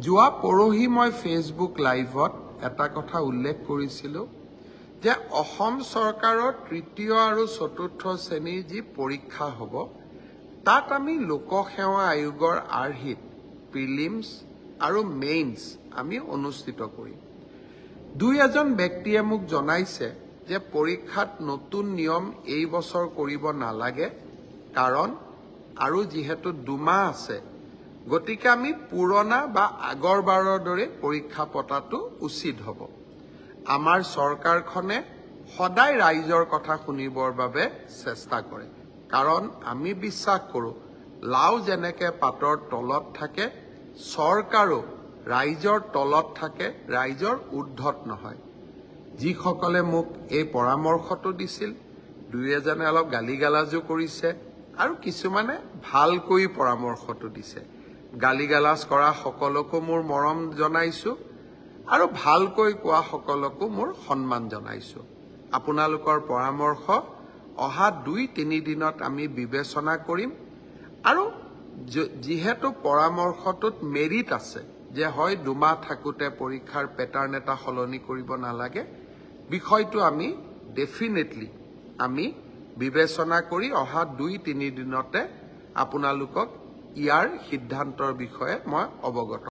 যোৱা পৰহি মই ফেচবুক লাইভত এটা কথা উল্লেখ কৰিছিলোঁ যে অসম চৰকাৰৰ তৃতীয় আৰু চতুৰ্থ শ্ৰেণীৰ যি পৰীক্ষা হ'ব তাত আমি লোকসেৱা আয়োগৰ আৰ্হিত প্ৰিলিমছ আৰু মেইনছ আমি অনুষ্ঠিত কৰিম। দুই এজন ব্যক্তিয়ে মোক জনাইছে যে পৰীক্ষাত নতুন নিয়ম এই বছৰ কৰিব নালাগে, কাৰণ আৰু যিহেতু 2 মাহ আছে গতিকে আমি পুৰণা বা আগৰবাৰৰ দৰে পৰীক্ষা পতাটো উচিত হ'ব। আমাৰ চৰকাৰখনে সদায় ৰাইজৰ কথা শুনিবৰ বাবে চেষ্টা কৰে, কাৰণ আমি বিশ্বাস কৰোঁ লাও যেনেকৈ পাতৰ তলত থাকে চৰকাৰো ৰাইজৰ তলত থাকে, ৰাইজৰ ঊৰ্ধত নহয়। যিসকলে মোক এই পৰামৰ্শটো দিছিল দুই এজনে অলপ গালিগালাজো কৰিছে আৰু কিছুমানে ভালকৈ পৰামৰ্শটো দিছে। গালিগালাজ কৰা সকলকো মোৰ মৰম জনাইছোঁ আৰু ভালকৈ কোৱা সকলকো মোৰ সন্মান জনাইছোঁ। আপোনালোকৰ পৰামৰ্শ অহা 2-3 দিনত আমি বিবেচনা কৰিম আৰু যিহেতু পৰামৰ্শটোত মেৰিট আছে যে হয় 2 মাহ থাকোঁতে পৰীক্ষাৰ পেটাৰ্ণ এটা সলনি কৰিব নালাগে, বিষয়টো আমি ডেফিনেটলি আমি বিবেচনা কৰি অহা 2-3 দিনতে আপোনালোকক ইয়াৰ সিদ্ধান্তৰ বিষয়ে মই অৱগত